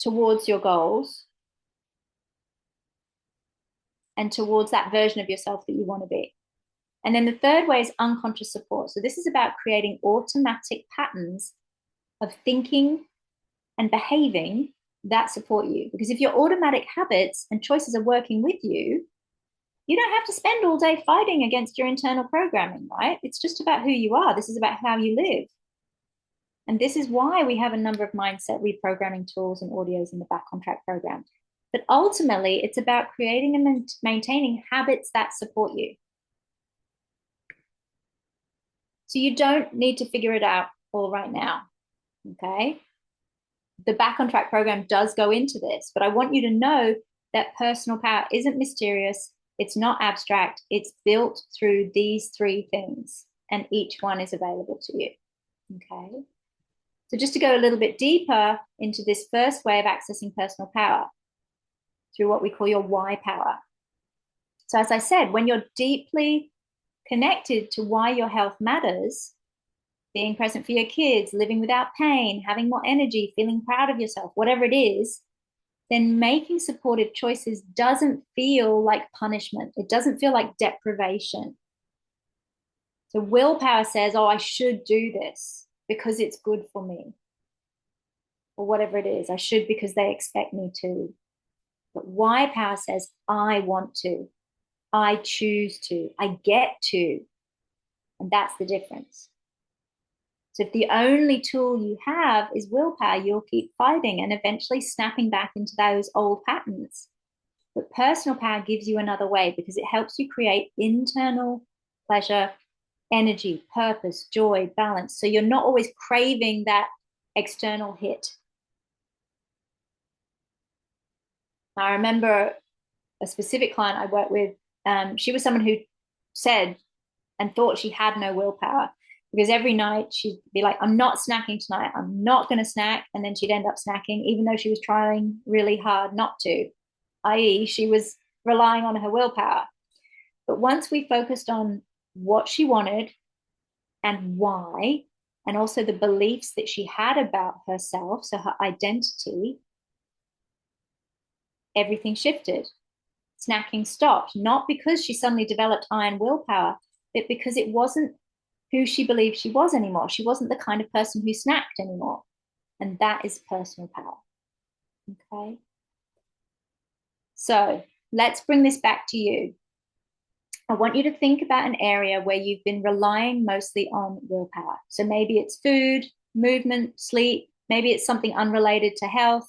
towards your goals and towards that version of yourself that you want to be. And then the 3rd way is unconscious support. So this is about creating automatic patterns of thinking and behaving that support you. Because if your automatic habits and choices are working with you, you don't have to spend all day fighting against your internal programming, right? It's just about who you are. This is about how you live. And this is why we have a number of mindset reprogramming tools and audios in the Back on Track program. But ultimately, it's about creating and maintaining habits that support you. So you don't need to figure it out all right now, okay? The Back on Track program does go into this, but I want you to know that personal power isn't mysterious. It's not abstract. It's built through these 3 things, and each one is available to you, okay? So just to go a little bit deeper into this first way of accessing personal power through what we call your why power. So as I said, when you're deeply connected to why your health matters, being present for your kids, living without pain, having more energy, feeling proud of yourself, whatever it is, then making supportive choices doesn't feel like punishment. It doesn't feel like deprivation. So willpower says, oh, I should do this because it's good for me, or whatever it is. I should because they expect me to. But why power says, I want to, I choose to, I get to. And that's the difference. So if the only tool you have is willpower, you'll keep fighting and eventually snapping back into those old patterns. But personal power gives you another way because it helps you create internal pleasure, energy, purpose, joy, balance. So you're not always craving that external hit. I remember a specific client I worked with. She was someone who said and thought she had no willpower because every night she'd be like, I'm not snacking tonight. I'm not going to snack. And then she'd end up snacking, even though she was trying really hard not to, i.e., she was relying on her willpower. But once we focused on what she wanted and why, and also the beliefs that she had about herself, so her identity, everything shifted. Snacking stopped, not because she suddenly developed iron willpower, but because it wasn't who she believed she was anymore. She wasn't the kind of person who snacked anymore. And that is personal power. Okay. So let's bring this back to you. I want you to think about an area where you've been relying mostly on willpower. So maybe it's food, movement, sleep, maybe it's something unrelated to health.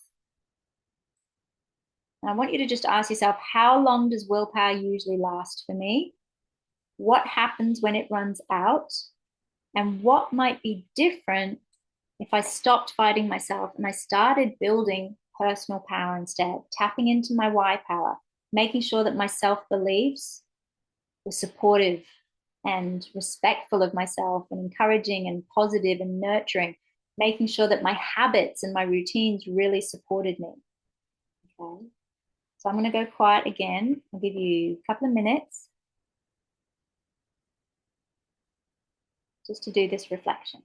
And I want you to just ask yourself, how long does willpower usually last for me? What happens when it runs out? And what might be different if I stopped fighting myself and I started building personal power instead, tapping into my why power, making sure that my self beliefs were supportive and respectful of myself and encouraging and positive and nurturing, making sure that my habits and my routines really supported me. Okay. So I'm going to go quiet again. I'll give you a couple of minutes just to do this reflection.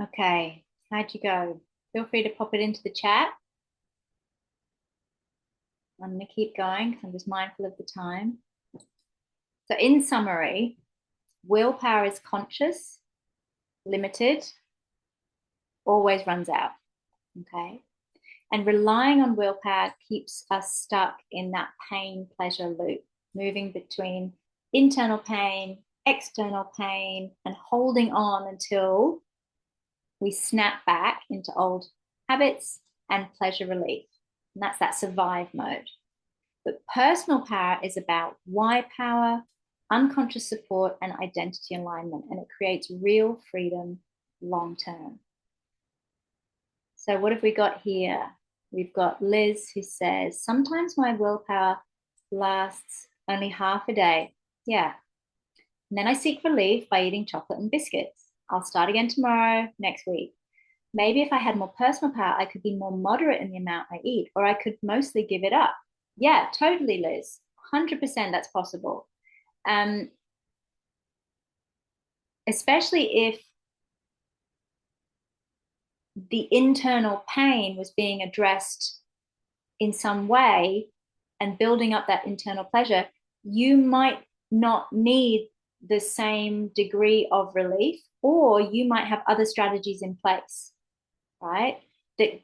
Okay, how'd you go? Feel free to pop it into the chat. I'm going to keep going because I'm just mindful of the time. So, in summary, Willpower is conscious, limited, always runs out. Okay. And relying on willpower keeps us stuck in that pain pleasure loop, moving between internal pain, external pain, and holding on until we snap back into old habits and pleasure relief. And that's that survive mode. But personal power is about why power, unconscious support, and identity alignment. And it creates real freedom long term. So what have we got here? We've got Liz who says, sometimes my willpower lasts only half a day. Yeah. And then I seek relief by eating chocolate and biscuits. I'll start again tomorrow, next week. Maybe if I had more personal power, I could be more moderate in the amount I eat, or I could mostly give it up. Yeah, totally, Liz. 100% that's possible. Especially if the internal pain was being addressed in some way and building up that internal pleasure, you might not need the same degree of relief, or you might have other strategies in place, right? That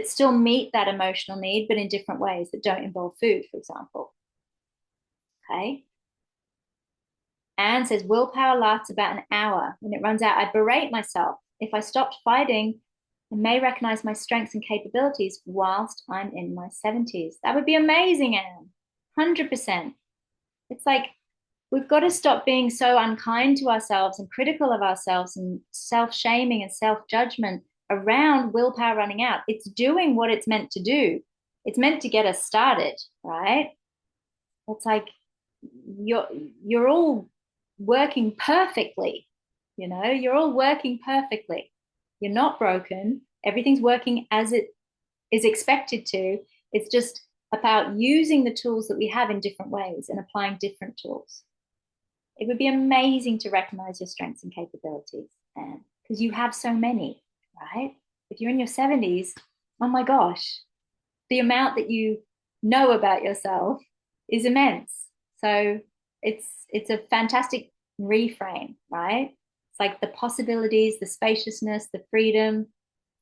still meet that emotional need, but in different ways that don't involve food, for example. Okay. Anne says, willpower lasts about an hour. When it runs out, I berate myself. If I stopped fighting, I may recognize my strengths and capabilities whilst I'm in my 70s. That would be amazing, Anne. 100%. It's like we've got to stop being so unkind to ourselves and critical of ourselves and self-shaming and self-judgment around willpower running out. It's doing what it's meant to do. It's meant to get us started, right? It's like you're all working perfectly, you're all working perfectly. You're not broken. Everything's working as it is expected to. It's just about using the tools that we have in different ways and applying different tools. It would be amazing to recognize your strengths and capabilities, and because you have so many, right? If you're in your 70s, oh my gosh, the amount that you know about yourself is immense. So it's a fantastic reframe, right? It's like the possibilities, the spaciousness, the freedom,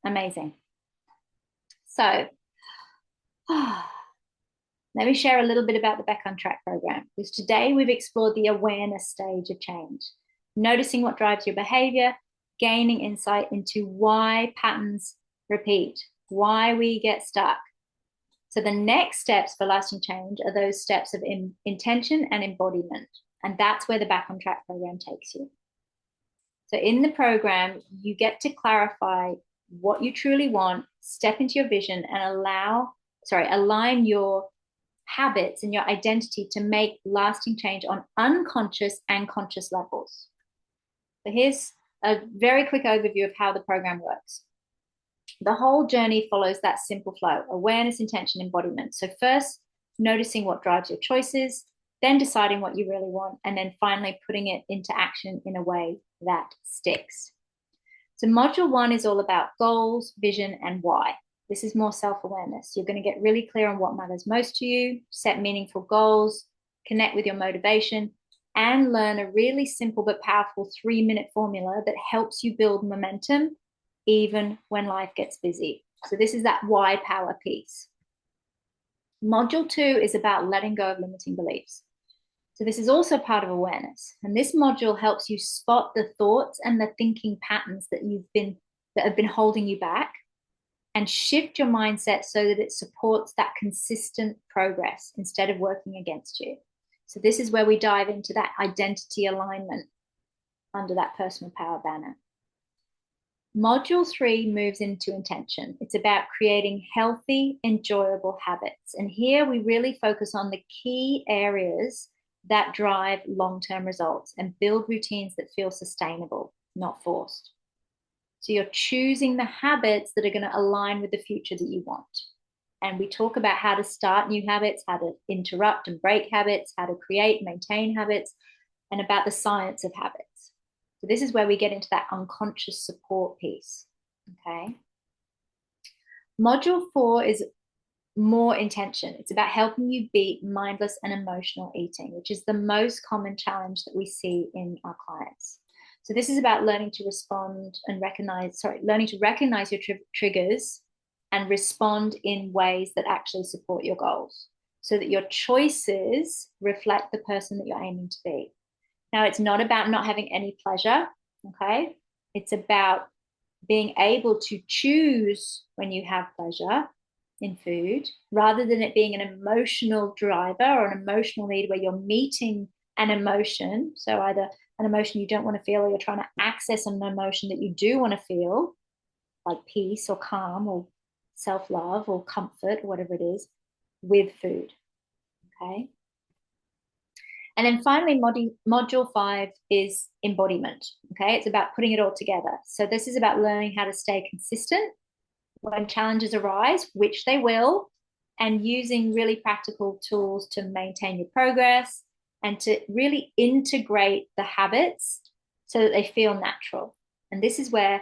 amazing. So let me share a little bit about the Back on Track program, because today we've explored the awareness stage of change, noticing what drives your behavior, gaining insight into why patterns repeat, why we get stuck. So the next steps for lasting change are those steps of intention and embodiment. And that's where the Back on Track program takes you. So in the program, you get to clarify what you truly want, step into your vision, and align your habits and your identity to make lasting change on unconscious and conscious levels. So here's a very quick overview of how the program works. The whole journey follows that simple flow: awareness, intention, embodiment. So first, noticing what drives your choices, then deciding what you really want, and then finally putting it into action in a way that sticks. So module 1 is all about goals, vision, and why. This is more self-awareness. You're going to get really clear on what matters most to you, set meaningful goals, connect with your motivation, and learn a really simple but powerful 3-minute formula that helps you build momentum even when life gets busy. So this is that why power piece. Module 2 is about letting go of limiting beliefs. So this is also part of awareness. And this module helps you spot the thoughts and the thinking patterns that have been holding you back, and shift your mindset so that it supports that consistent progress instead of working against you. So this is where we dive into that identity alignment under that personal power banner. Module 3 moves into intention. It's about creating healthy, enjoyable habits. And here we really focus on the key areas that drive long-term results and build routines that feel sustainable, not forced. So you're choosing the habits that are going to align with the future that you want. And we talk about how to start new habits, how to interrupt and break habits, how to create, maintain habits, and about the science of habits. So this is where we get into that unconscious support piece. Okay. Module 4 is more intention. It's about helping you beat mindless and emotional eating, which is the most common challenge that we see in our clients. So this is about learning to respond and learning to recognize your triggers and respond in ways that actually support your goals so that your choices reflect the person that you're aiming to be. Now, it's not about not having any pleasure, okay? It's about being able to choose when you have pleasure in food rather than it being an emotional driver or an emotional need where you're meeting an emotion. So either an emotion you don't want to feel or you're trying to access an emotion that you do want to feel, like peace or calm or self-love or comfort or whatever it is, with food. Okay. And then finally, module 5 is embodiment. Okay. It's about putting it all together. So this is about learning how to stay consistent when challenges arise, which they will, and using really practical tools to maintain your progress and to really integrate the habits so that they feel natural. And this is where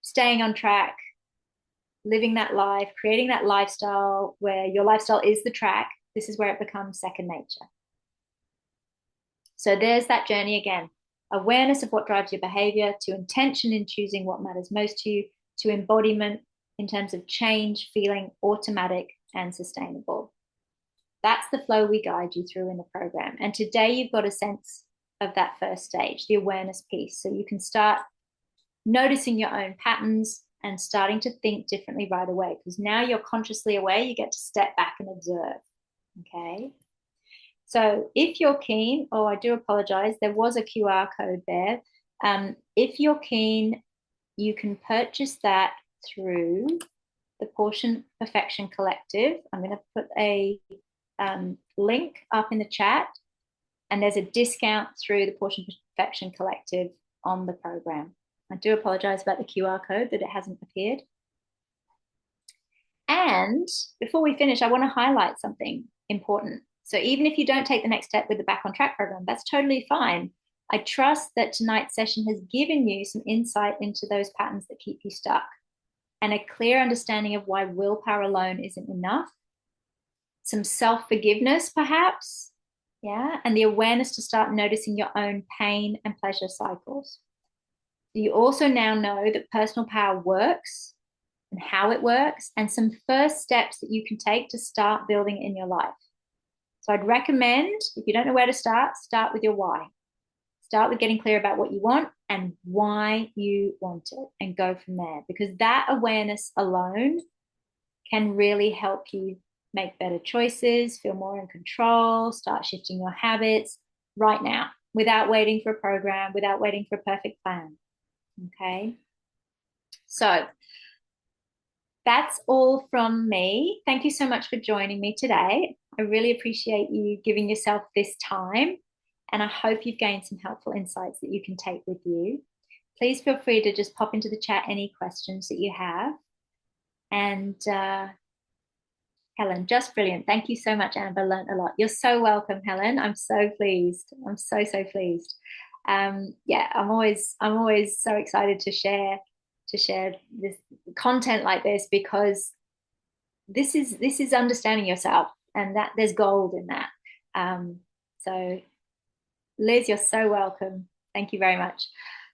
staying on track, living that life, creating that lifestyle where your lifestyle is the track, this is where it becomes second nature. So there's that journey again. Awareness of what drives your behavior, to intention in choosing what matters most to you, to embodiment in terms of change, feeling automatic and sustainable. That's the flow we guide you through in the program. And today you've got a sense of that first stage, the awareness piece. So you can start noticing your own patterns and starting to think differently right away, because now you're consciously aware, you get to step back and observe. Okay. So if you're keen, oh, I do apologize, there was a QR code there. If you're keen, you can purchase that through the Portion Perfection Collective. I'm going to put a link up in the chat, and there's a discount through the Portion Perfection Collective on the program. I do apologize about the QR code that it hasn't appeared. And before we finish, I want to highlight something important. So even if you don't take the next step with the Back on Track program, that's totally fine. I trust that tonight's session has given you some insight into those patterns that keep you stuck and a clear understanding of why willpower alone isn't enough. Some self-forgiveness, perhaps, yeah, and the awareness to start noticing your own pain and pleasure cycles. You also now know that personal power works and how it works, and some first steps that you can take to start building it in your life. So I'd recommend, if you don't know where to start with your why. Start with getting clear about what you want and why you want it, and go from there, because that awareness alone can really help you make better choices, feel more in control, start shifting your habits right now without waiting for a program, without waiting for a perfect plan. Okay. So that's all from me. Thank you so much for joining me today. I really appreciate you giving yourself this time, and I hope you've gained some helpful insights that you can take with you. Please feel free to just pop into the chat any questions that you have. And Helen, just brilliant. Thank you so much, Amber. Learned a lot. You're so welcome, Helen. I'm so pleased. I'm so pleased. Yeah, I'm always so excited to share this content like this, because this is understanding yourself, and that there's gold in that. So Liz, you're so welcome. Thank you very much.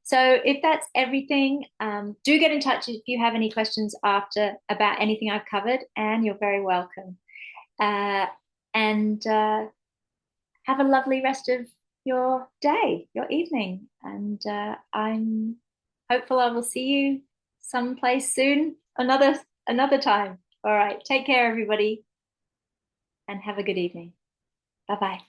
So if that's everything, do get in touch if you have any questions after about anything I've covered, and you're very welcome. And have a lovely rest of your day, your evening, and I'm hopeful I will see you someplace soon, another time. All right, take care, everybody, and have a good evening. Bye-bye.